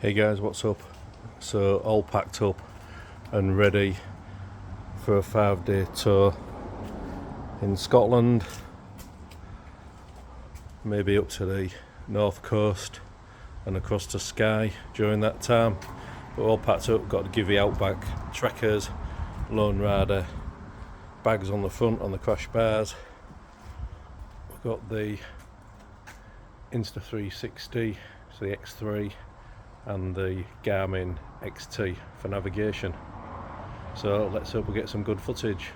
Hey guys, what's up? So all packed up and ready for a 5-day tour in Scotland, maybe up to the north coast and across to Skye during that time. But all packed up, got to Givey Outback, trekkers, lone rider, bags on the front on the crash bars. We've got the Insta360, so the X3, and the Garmin XT for navigation. So let's hope we get some good footage.